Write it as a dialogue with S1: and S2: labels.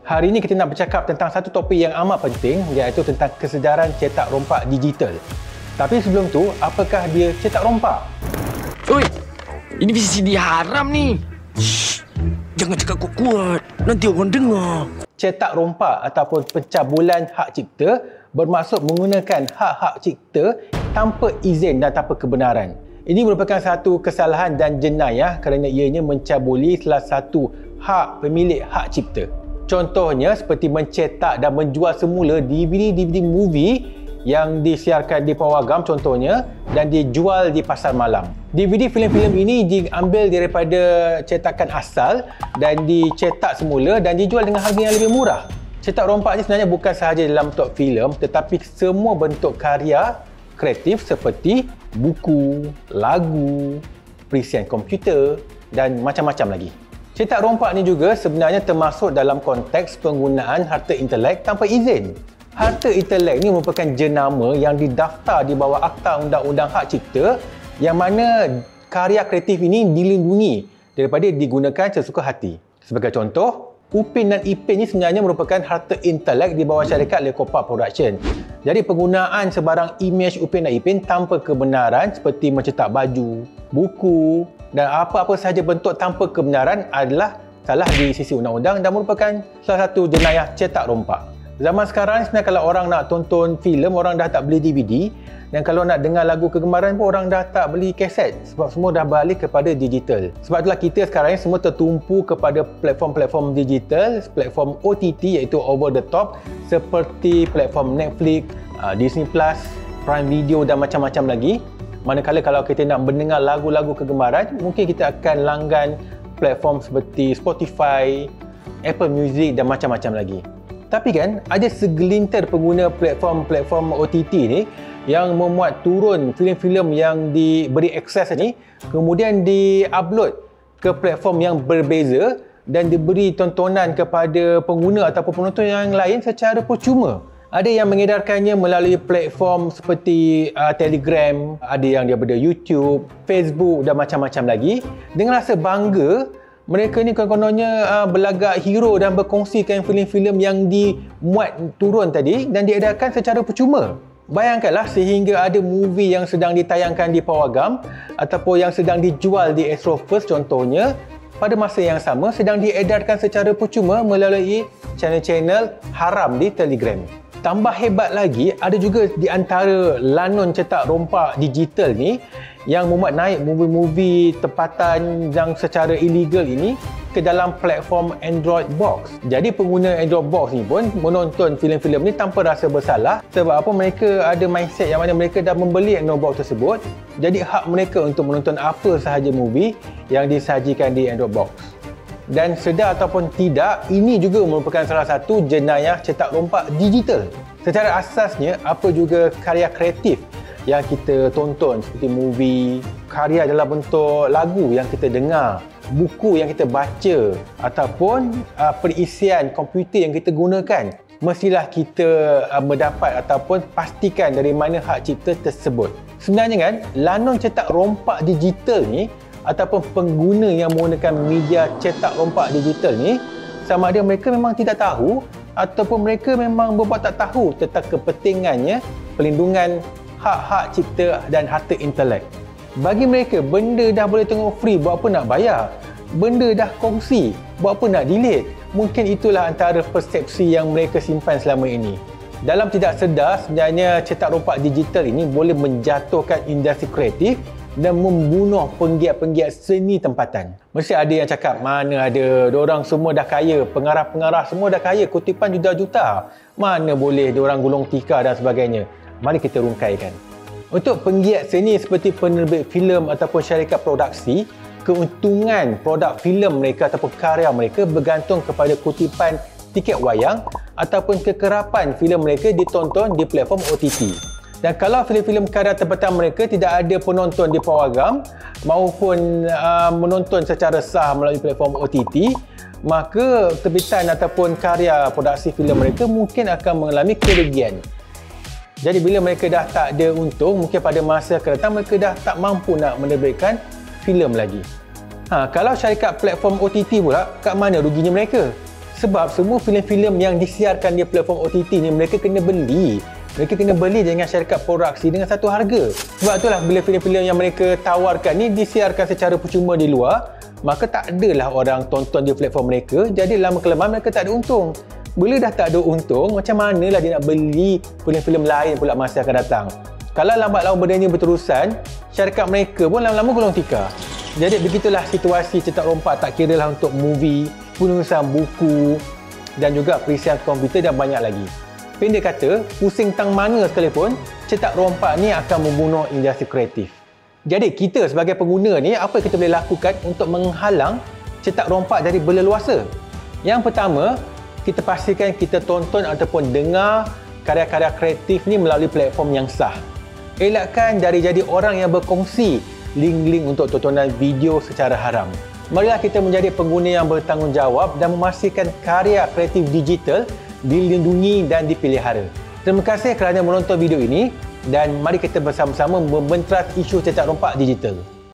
S1: Hari ini kita nak bercakap tentang satu topik yang amat penting, iaitu tentang kesedaran cetak rompak digital. Tapi sebelum tu, apakah dia cetak rompak?
S2: Oi, ini VCD haram ni. Shh, jangan cakap kuat-kuat, nanti orang dengar.
S1: Cetak rompak ataupun pencabulan hak cipta bermaksud menggunakan hak-hak cipta tanpa izin dan tanpa kebenaran. Ini merupakan satu kesalahan dan jenayah kerana ianya mencabuli salah satu hak pemilik hak cipta. Contohnya seperti mencetak dan menjual semula DVD movie yang disiarkan di pawagam contohnya dan dijual di pasar malam. DVD filem-filem ini diambil daripada cetakan asal dan dicetak semula dan dijual dengan harga yang lebih murah. Cetak rompak ni sebenarnya bukan sahaja dalam bentuk filem tetapi semua bentuk karya kreatif seperti buku, lagu, perisian komputer dan macam-macam lagi. Cetak rompak ni juga sebenarnya termasuk dalam konteks penggunaan harta intelek tanpa izin. Harta intelek ni merupakan jenama yang didaftar di bawah Akta Undang-Undang Hak Cipta yang mana karya kreatif ini dilindungi daripada digunakan sesuka hati. Sebagai contoh, Upin dan Ipin ni sebenarnya merupakan harta intelek di bawah syarikat Lekopa Production. Jadi penggunaan sebarang imej Upin dan Ipin tanpa kebenaran seperti mencetak baju, buku dan apa-apa sahaja bentuk tanpa kebenaran adalah salah di sisi undang-undang dan merupakan salah satu jenayah cetak rompak. Zaman sekarang sebenarnya kalau orang nak tonton filem, orang dah tak beli DVD, dan kalau nak dengar lagu kegemaran pun orang dah tak beli kaset sebab semua dah balik kepada digital. Sebab itulah kita sekarang ni semua tertumpu kepada platform-platform digital, platform OTT iaitu over the top seperti platform Netflix, Disney Plus, Prime Video dan macam-macam lagi. Manakala kalau kita nak mendengar lagu-lagu kegemaran, mungkin kita akan langgan platform seperti Spotify, Apple Music dan macam-macam lagi. Tapi kan, ada segelintir pengguna platform-platform OTT ni yang memuat turun filem-filem yang diberi akses ni, kemudian di-upload ke platform yang berbeza dan diberi tontonan kepada pengguna ataupun penonton yang lain secara percuma. Ada yang mengedarkannya melalui platform seperti Telegram, ada yang daripada YouTube, Facebook dan macam-macam lagi. Dengan rasa bangga, mereka ni kononnya berlagak hero dan berkongsikan filem-filem yang dimuat turun tadi dan diedarkan secara percuma. Bayangkanlah sehingga ada movie yang sedang ditayangkan di pawagam ataupun yang sedang dijual di Astro First contohnya, pada masa yang sama sedang diedarkan secara percuma melalui channel-channel haram di Telegram. Tambah hebat lagi, ada juga di antara lanon cetak rompak digital ni yang memuat naik movie-movie tempatan yang secara illegal ini ke dalam platform Android Box. Jadi pengguna Android Box ni pun menonton filem-filem ni tanpa rasa bersalah sebab apa, mereka ada mindset yang mana mereka dah membeli Android Box tersebut. Jadi hak mereka untuk menonton apa sahaja movie yang disajikan di Android Box. Dan sedar ataupun tidak, ini juga merupakan salah satu jenayah cetak rompak digital. Secara asasnya, apa juga karya kreatif yang kita tonton seperti movie, karya dalam bentuk lagu yang kita dengar, buku yang kita baca ataupun perisian komputer yang kita gunakan, mestilah kita mendapat ataupun pastikan dari mana hak cipta tersebut. Sebenarnya kan, lanon cetak rompak digital ni ataupun pengguna yang menggunakan media cetak rompak digital ni, sama ada mereka memang tidak tahu ataupun mereka memang berbuat tak tahu tentang kepentingannya pelindungan hak-hak cipta dan harta intelek. Bagi mereka, benda dah boleh tengok free, buat apa nak bayar? Benda dah kongsi, buat apa nak delete? Mungkin itulah antara persepsi yang mereka simpan selama ini. Dalam tidak sedar, sebenarnya cetak rompak digital ini boleh menjatuhkan industri kreatif dan membunuh penggiat-penggiat seni tempatan. Mesti ada yang cakap, mana ada, diorang semua dah kaya, pengarah-pengarah semua dah kaya, kutipan juta-juta. Mana boleh diorang gulung tikar dan sebagainya. Mari kita rungkaikan. Untuk penggiat seni seperti penerbit filem ataupun syarikat produksi, keuntungan produk filem mereka ataupun karya mereka bergantung kepada kutipan tiket wayang ataupun kekerapan filem mereka ditonton di platform OTT. Dan kalau filem-filem karya tempatan mereka tidak ada penonton di pawagam maupun menonton secara sah melalui platform OTT, maka terbitan ataupun karya produksi filem mereka mungkin akan mengalami kerugian. Jadi bila mereka dah tak ada untung, mungkin pada masa akan datang mereka dah tak mampu nak menerbitkan filem lagi. Kalau syarikat platform OTT pula, kat mana ruginya mereka? Sebab semua filem-filem yang disiarkan di platform OTT ni mereka kena beli. Mereka kena beli dengan syarikat produksi dengan satu harga. Sebab itulah bila filem-filem yang mereka tawarkan ni disiarkan secara percuma di luar, maka tak adalah orang tonton di platform mereka. Jadi lama-kelamaan mereka tak ada untung. Bila dah tak ada untung, macam manalah dia nak beli filem-filem lain pula masa akan datang. Kalau lambat laun benda ni berterusan, syarikat mereka pun lama-lama gulung tikar. Jadi begitulah situasi cetak rompak, tak kira lah untuk movie, penulisan buku dan juga perisian komputer dan banyak lagi. Pendek kata, pusing tang mana sekalipun, cetak rompak ni akan membunuh industri kreatif. Jadi kita sebagai pengguna ni, apa yang kita boleh lakukan untuk menghalang cetak rompak jadi berleluasa? Yang pertama, kita pastikan kita tonton ataupun dengar karya-karya kreatif ni melalui platform yang sah. Elakkan dari jadi orang yang berkongsi link-link untuk tontonan video secara haram. Marilah kita menjadi pengguna yang bertanggungjawab dan memastikan karya kreatif digital dilindungi dan dipelihara. Terima kasih kerana menonton video ini dan mari kita bersama-sama membentras isu cetak rompak digital.